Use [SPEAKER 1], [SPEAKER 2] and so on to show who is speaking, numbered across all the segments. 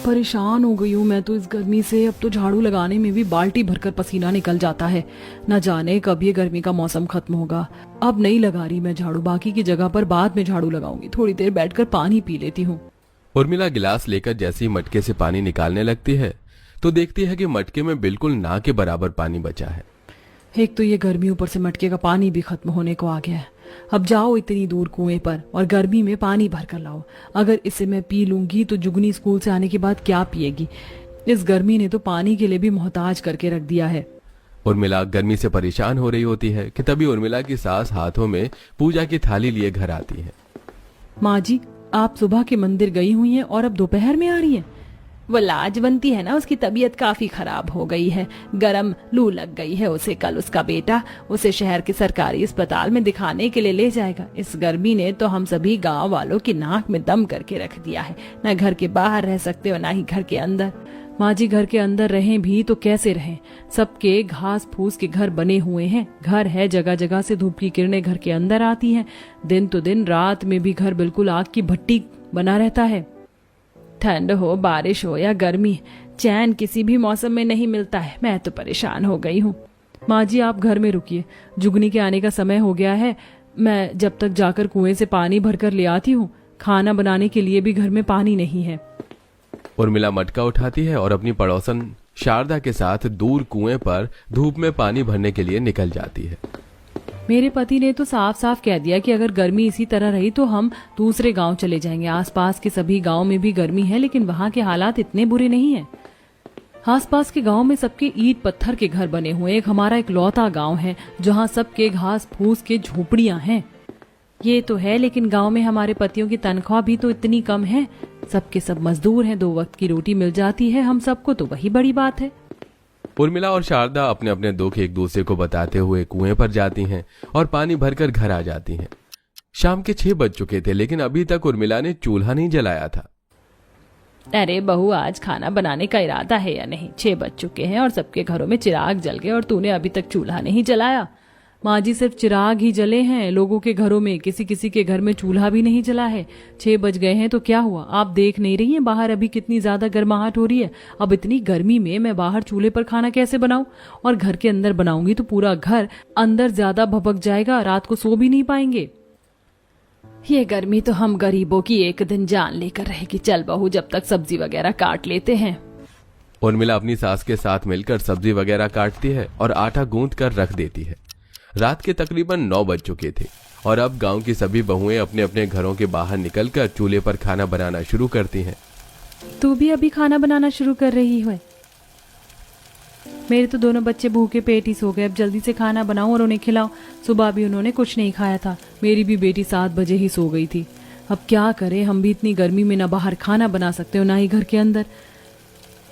[SPEAKER 1] परेशान हो गई हूँ मैं तो इस गर्मी से। अब तो झाड़ू लगाने में भी बाल्टी भरकर पसीना निकल जाता है। न जाने कब ये गर्मी का मौसम खत्म होगा। अब नहीं लगा रही मैं झाड़ू, बाकी की जगह पर बाद में झाड़ू लगाऊंगी। थोड़ी देर बैठकर पानी पी लेती हूँ।
[SPEAKER 2] उर्मिला गिलास लेकर जैसे ही मटके से पानी निकालने लगती है तो देखती है कि मटके में बिल्कुल ना के बराबर पानी बचा है।
[SPEAKER 1] एक तो ये गर्मी, ऊपर से मटके का पानी भी खत्म होने को आ गया है। अब जाओ इतनी दूर कुएं पर और गर्मी में पानी भर कर लाओ। अगर इसे मैं पी लूंगी तो जुगनी स्कूल से आने के बाद क्या पिएगी। इस गर्मी ने तो पानी के लिए भी मोहताज करके रख दिया है।
[SPEAKER 2] उर्मिला गर्मी से परेशान हो रही होती है कि तभी उर्मिला की सास हाथों में पूजा की थाली लिए घर आती है।
[SPEAKER 1] माँ जी, आप सुबह के मंदिर गई हुई हैं और अब दोपहर में आ रही हैं। वो लाजवंती है ना, उसकी तबीयत काफी खराब हो गई है। गरम लू लग गई है उसे। कल उसका बेटा उसे शहर के सरकारी अस्पताल में दिखाने के लिए ले जाएगा। इस गर्मी ने तो हम सभी गांव वालों की नाक में दम करके रख दिया है। न घर के बाहर रह सकते हो, ना ही घर के अंदर। माँ जी, घर के अंदर रहें भी तो कैसे रहें। सबके घास फूस के घर बने हुए हैं। घर है, जगह जगह से धूप की किरणें घर के अंदर आती हैं। दिन तो दिन, रात में भी घर बिल्कुल आग की भट्टी बना रहता है। ठंड हो, बारिश हो या गर्मी, चैन किसी भी मौसम में नहीं मिलता है। मैं तो परेशान हो गई हूँ। माँ जी, आप घर में रुकिए, जुगनी के आने का समय हो गया है। मैं जब तक जाकर कुएं से पानी भरकर ले आती हूँ। खाना बनाने के लिए भी घर में पानी नहीं है।
[SPEAKER 2] उर्मिला मटका उठाती है और अपनी पड़ोसन शारदा के साथ दूर कुएं पर धूप में पानी भरने के लिए निकल जाती है।
[SPEAKER 1] मेरे पति ने तो साफ साफ कह दिया कि अगर गर्मी इसी तरह रही तो हम दूसरे गांव चले जाएंगे। आसपास के सभी गांव में भी गर्मी है, लेकिन वहां के हालात इतने बुरे नहीं हैं। आसपास के गांव में सबके ईंट पत्थर के घर बने हुए। एक हमारा इकलौता गांव है जहां सबके घास फूस के झोपड़ियां हैं। ये तो है, लेकिन गांव में हमारे पतियों की तनख्वाह भी तो इतनी कम है। सबके सब मजदूर हैं, 2 वक्त की रोटी मिल जाती है हम सबको, तो वही बड़ी बात है।
[SPEAKER 2] उर्मिला और शारदा अपने अपने दुख एक दूसरे को बताते हुए कुएं पर जाती हैं और पानी भरकर घर आ जाती हैं। शाम के 6 बज चुके थे, लेकिन अभी तक उर्मिला ने चूल्हा नहीं जलाया था।
[SPEAKER 1] अरे बहू, आज खाना बनाने का इरादा है या नहीं? 6 बज चुके हैं और सबके घरों में चिराग जल गए और तूने अभी तक चूल्हा नहीं जलाया। माँ जी, सिर्फ चिराग ही जले हैं लोगों के घरों में, किसी किसी के घर में चूल्हा भी नहीं जला है। 6 बज गए हैं तो क्या हुआ? आप देख नहीं रही हैं बाहर अभी कितनी ज्यादा गर्माहट हो रही है। अब इतनी गर्मी में मैं बाहर चूल्हे पर खाना कैसे बनाऊं? और घर के अंदर बनाऊंगी तो पूरा घर अंदर ज्यादा भभक जाएगा, रात को सो भी नहीं पाएंगे। ये गर्मी तो हम गरीबों की एक दिन जान लेकर रहेगी। चल बहू, जब तक सब्जी वगैरह काट लेते हैं।
[SPEAKER 2] उर्मिला अपनी सास के साथ मिलकर सब्जी वगैरह काटती है और आटा गूंथ कर रख देती है। रात के तकरीबन 9 बज चुके थे और अब गांव की सभी बहुएं अपने अपने घरों के बाहर निकलकर चूल्हे पर खाना बनाना शुरू करती हैं।
[SPEAKER 1] तू भी अभी खाना बनाना शुरू कर रही है? मेरे तो दोनों बच्चे भूखे पेट ही सो गए। अब जल्दी से खाना बनाओ और उन्हें खिलाओ। सुबह भी उन्होंने कुछ नहीं खाया था। मेरी भी बेटी 7 बजे ही सो गई थी। अब क्या करें, हम भी इतनी गर्मी में ना बाहर खाना बना सकते हो ना ही घर के अंदर।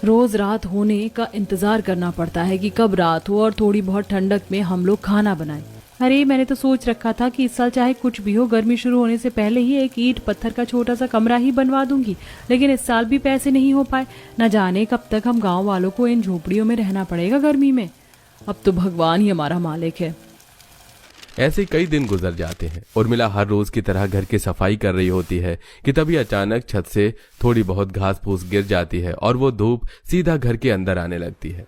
[SPEAKER 1] रोज रात होने का इंतजार करना पड़ता है कि कब रात हो और थोड़ी बहुत ठंडक में हम लोग खाना बनाएं। अरे मैंने तो सोच रखा था कि इस साल चाहे कुछ भी हो, गर्मी शुरू होने से पहले ही एक ईंट पत्थर का छोटा सा कमरा ही बनवा दूंगी, लेकिन इस साल भी पैसे नहीं हो पाए। न जाने कब तक हम गांव वालों को इन झोपड़ियों में रहना पड़ेगा गर्मी में। अब तो भगवान ही हमारा मालिक है।
[SPEAKER 2] ऐसे कई दिन गुजर जाते हैं। उर्मिला हर रोज की तरह घर की सफाई कर रही होती है कि तभी अचानक छत से थोड़ी बहुत घास फूस गिर जाती है और वो धूप सीधा घर के अंदर आने लगती है।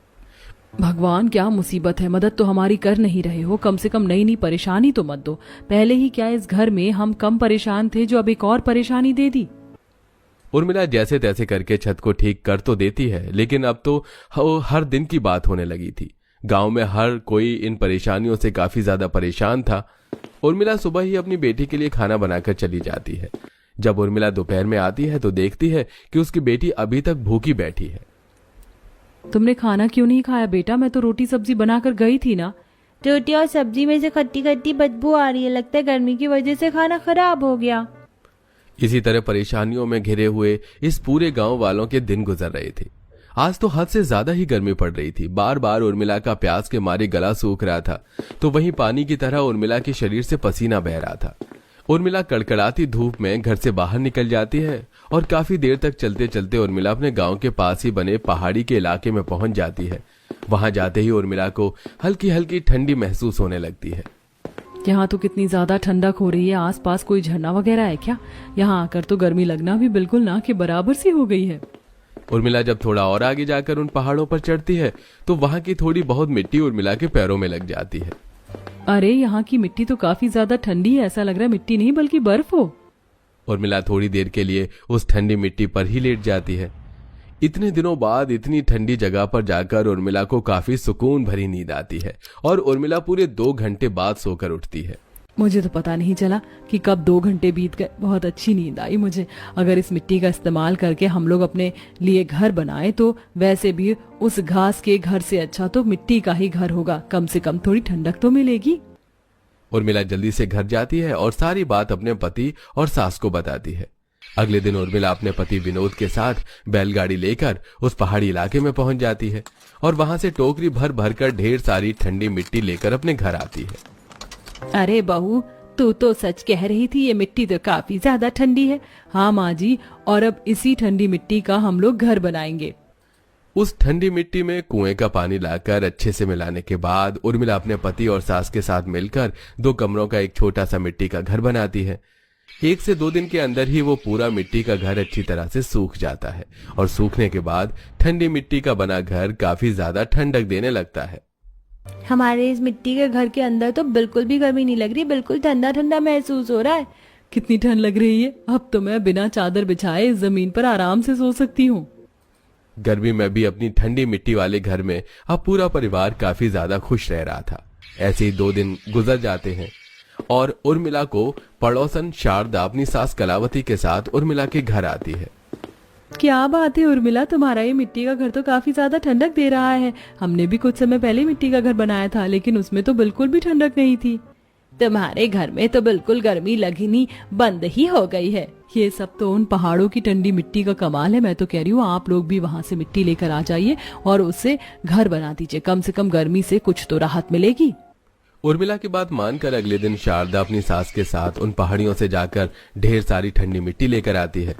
[SPEAKER 1] भगवान, क्या मुसीबत है, मदद तो हमारी कर नहीं रहे हो। कम से कम नई नई परेशानी तो मत दो। पहले ही क्या इस घर में हम कम परेशान थे जो अब एक और परेशानी दे दी।
[SPEAKER 2] उर्मिला जैसे तैसे करके छत को ठीक कर तो देती है, लेकिन अब तो हर दिन की बात होने लगी थी। गांव में हर कोई इन परेशानियों से काफी ज्यादा परेशान था। उर्मिला सुबह ही अपनी बेटी के लिए खाना बनाकर चली जाती है। जब उर्मिला दोपहर में आती है तो देखती है कि उसकी बेटी अभी तक भूखी बैठी है।
[SPEAKER 1] तुमने खाना क्यों नहीं खाया बेटा? मैं तो रोटी सब्जी बनाकर गई थी ना।
[SPEAKER 3] रोटी और सब्जी में से खट्टी खट्टी बदबू आ रही है। लगता है गर्मी की वजह से खाना खराब हो गया।
[SPEAKER 2] इसी तरह परेशानियों में घिरे हुए इस पूरे गांव वालों के दिन गुजर रहे थे। आज तो हद से ज्यादा ही गर्मी पड़ रही थी। बार बार उर्मिला का प्यास के मारे गला सूख रहा था, तो वहीं पानी की तरह उर्मिला के शरीर से पसीना बह रहा था। उर्मिला कड़कड़ाती धूप में घर से बाहर निकल जाती है और काफी देर तक चलते चलते उर्मिला अपने गांव के पास ही बने पहाड़ी के इलाके में पहुंच जाती है। वहां जाते ही उर्मिला को हल्की हल्की ठंडी महसूस होने लगती है।
[SPEAKER 1] यहाँ तो कितनी ज्यादा ठंडक हो रही है। आसपास कोई झरना वगैरह है क्या? यहाँ आकर तो गर्मी लगना भी बिल्कुल ना के बराबर सी हो गई है।
[SPEAKER 2] उर्मिला जब थोड़ा और आगे जाकर उन पहाड़ों पर चढ़ती है तो वहां की थोड़ी बहुत मिट्टी उर्मिला के पैरों में लग जाती है।
[SPEAKER 1] अरे यहाँ की मिट्टी तो काफी ज्यादा ठंडी है, ऐसा लग रहा है मिट्टी नहीं बल्कि बर्फ हो।
[SPEAKER 2] उर्मिला थोड़ी देर के लिए उस ठंडी मिट्टी पर ही लेट जाती है। इतने दिनों बाद इतनी ठंडी जगह पर जाकर उर्मिला को काफी सुकून भरी नींद आती है और उर्मिला पूरे 2 घंटे बाद सोकर उठती है।
[SPEAKER 1] मुझे तो पता नहीं चला कि कब 2 घंटे बीत गए। बहुत अच्छी नींद आई मुझे। अगर इस मिट्टी का इस्तेमाल करके हम लोग अपने लिए घर बनाए तो वैसे भी उस घास के घर से अच्छा तो मिट्टी का ही घर होगा, कम से कम थोड़ी ठंडक तो मिलेगी।
[SPEAKER 2] उर्मिला जल्दी से घर जाती है और सारी बात अपने पति और सास को बताती है। अगले दिन उर्मिला अपने पति विनोद के साथ बैलगाड़ी लेकर उस पहाड़ी इलाके में पहुंच जाती है और वहां से टोकरी भर भर कर ढेर सारी ठंडी मिट्टी लेकर अपने घर आती है।
[SPEAKER 1] अरे बहू, तू तो सच कह रही थी, ये मिट्टी तो काफी ज्यादा ठंडी है। हाँ माँ जी, और अब इसी ठंडी मिट्टी का हम लोग घर बनाएंगे।
[SPEAKER 2] उस ठंडी मिट्टी में कुएं का पानी लाकर अच्छे से मिलाने के बाद उर्मिला अपने पति और सास के साथ मिलकर 2 कमरों का एक छोटा सा मिट्टी का घर बनाती है। 1 से 2 दिन के अंदर ही वो पूरा मिट्टी का घर अच्छी तरह से सूख जाता है और सूखने के बाद ठंडी मिट्टी का बना घर काफी ज्यादा ठंडक देने लगता है।
[SPEAKER 3] हमारे इस मिट्टी के घर के अंदर तो बिल्कुल भी गर्मी नहीं लग रही, बिल्कुल ठंडा ठंडा महसूस हो रहा है।
[SPEAKER 1] कितनी ठंड लग रही है, अब तो मैं बिना चादर बिछाए इस जमीन पर आराम से सो सकती हूँ।
[SPEAKER 2] गर्मी में भी अपनी ठंडी मिट्टी वाले घर में अब पूरा परिवार काफी ज्यादा खुश रह रहा था। ऐसे ही 2 दिन गुजर जाते हैं और उर्मिला को पड़ोसन शारदा अपनी सास कलावती के साथ उर्मिला के घर आती है।
[SPEAKER 1] क्या बात है उर्मिला, तुम्हारा ये मिट्टी का घर तो काफी ज्यादा ठंडक दे रहा है। हमने भी कुछ समय पहले मिट्टी का घर बनाया था, लेकिन उसमें तो बिल्कुल भी ठंडक नहीं थी। तुम्हारे घर में तो बिल्कुल गर्मी लगनी बंद ही हो गई है। ये सब तो उन पहाड़ों की ठंडी मिट्टी का कमाल है। मैं तो कह रही हूँ आप लोग भी वहाँ से मिट्टी लेकर आ जाइए और उससे घर बना दीजिए, कम से कम गर्मी से कुछ तो राहत मिलेगी।
[SPEAKER 2] उर्मिला की बात मानकर अगले दिन शारदा अपनी सास के साथ उन पहाड़ियों से जाकर ढेर सारी ठंडी मिट्टी लेकर आती है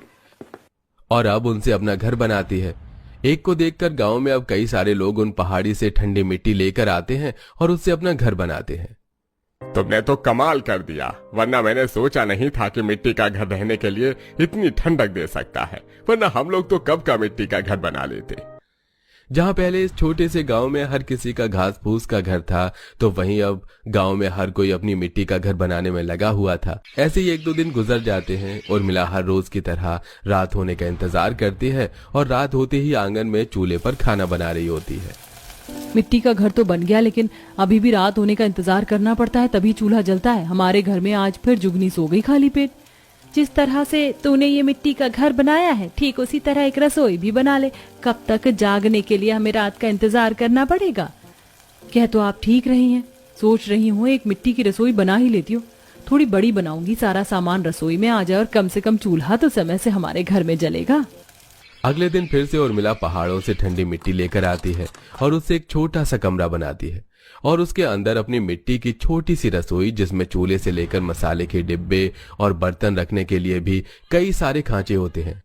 [SPEAKER 2] और अब उनसे अपना घर बनाती है। एक को देखकर गांव में अब कई सारे लोग उन पहाड़ी से ठंडी मिट्टी लेकर आते हैं और उससे अपना घर बनाते हैं।
[SPEAKER 4] तुमने तो कमाल कर दिया, वरना मैंने सोचा नहीं था कि मिट्टी का घर रहने के लिए इतनी ठंडक दे सकता है, वरना हम लोग तो कब का मिट्टी का घर बना लेते।
[SPEAKER 2] जहां पहले इस छोटे से गांव में हर किसी का घास फूस का घर था, तो वहीं अब गांव में हर कोई अपनी मिट्टी का घर बनाने में लगा हुआ था। ऐसे ही 1-2 दिन गुजर जाते हैं। उर्मिला हर रोज की तरह रात होने का इंतजार करती है और रात होते ही आंगन में चूल्हे पर खाना बना रही होती है।
[SPEAKER 1] मिट्टी का घर तो बन गया, लेकिन अभी भी रात होने का इंतजार करना पड़ता है, तभी चूल्हा जलता है। हमारे घर में आज फिर जुगनी सो गई खाली पेट।
[SPEAKER 3] जिस तरह से तूने ये मिट्टी का घर बनाया है, ठीक उसी तरह एक रसोई भी बना ले। कब तक जागने के लिए हमें रात का इंतजार करना पड़ेगा?
[SPEAKER 1] कह तो आप ठीक रही हैं। सोच रही हूँ एक मिट्टी की रसोई बना ही लेती हूँ। थोड़ी बड़ी बनाऊंगी, सारा सामान रसोई में आ जाए और कम से कम चूल्हा तो समय से हमारे घर में जलेगा।
[SPEAKER 2] अगले दिन फिर से उर्मिला पहाड़ों से ठंडी मिट्टी लेकर आती है और उससे एक छोटा सा कमरा बनाती है और उसके अंदर अपनी मिट्टी की छोटी सी रसोई, जिसमें चूल्हे से लेकर मसाले के डिब्बे और बर्तन रखने के लिए भी कई सारे खांचे होते हैं।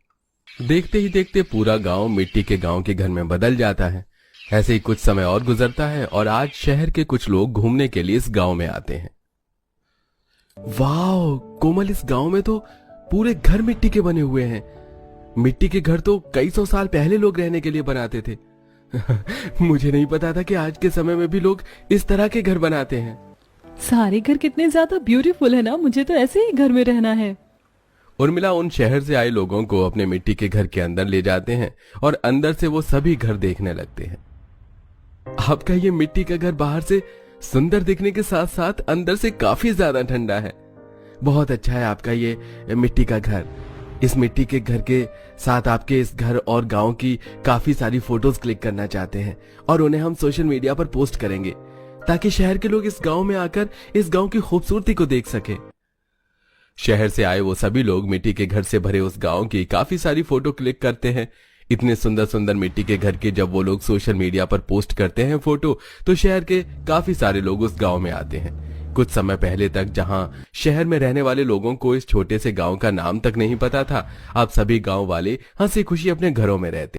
[SPEAKER 2] देखते ही देखते पूरा गांव मिट्टी के गांव के घर में बदल जाता है। ऐसे ही कुछ समय और गुजरता है और आज शहर के कुछ लोग घूमने के लिए इस गांव में आते हैं। वाह कोमल, इस गांव में तो पूरे घर मिट्टी के बने हुए हैं। मिट्टी के घर तो कई 100 साल पहले लोग रहने के लिए बनाते थे। मुझे नहीं पता था कि आज के समय में भी लोग इस तरह के घर बनाते हैं।
[SPEAKER 1] सारे घर कितने ज्यादा ब्यूटीफुल है ना, मुझे तो ऐसे ही घर में रहना है।
[SPEAKER 2] उर्मिला उन शहर से आए लोगों को अपने मिट्टी के घर के अंदर ले जाते हैं और अंदर से वो सभी घर देखने लगते हैं। आपका ये मिट्टी का घर बाहर से सुंदर दिखने के साथ साथ अंदर से काफी ज्यादा ठंडा है। बहुत अच्छा है आपका ये मिट्टी का घर। इस मिट्टी के घर के साथ आपके इस घर और गांव की काफी सारी फोटोज क्लिक करना चाहते हैं और उन्हें हम सोशल मीडिया पर पोस्ट करेंगे ताकि शहर के लोग इस गांव में आकर इस गांव की खूबसूरती को देख सके। शहर से आए वो सभी लोग मिट्टी के घर से भरे उस गांव की काफी सारी फोटो क्लिक करते हैं। इतने सुंदर सुंदर मिट्टी के घर की जब वो लोग सोशल मीडिया पर पोस्ट करते हैं फोटो, तो शहर के काफी सारे लोग उस गांव में आते हैं। कुछ समय पहले तक जहां शहर में रहने वाले लोगों को इस छोटे से गांव का नाम तक नहीं पता था, अब सभी गांव वाले हंसी खुशी अपने घरों में रहते।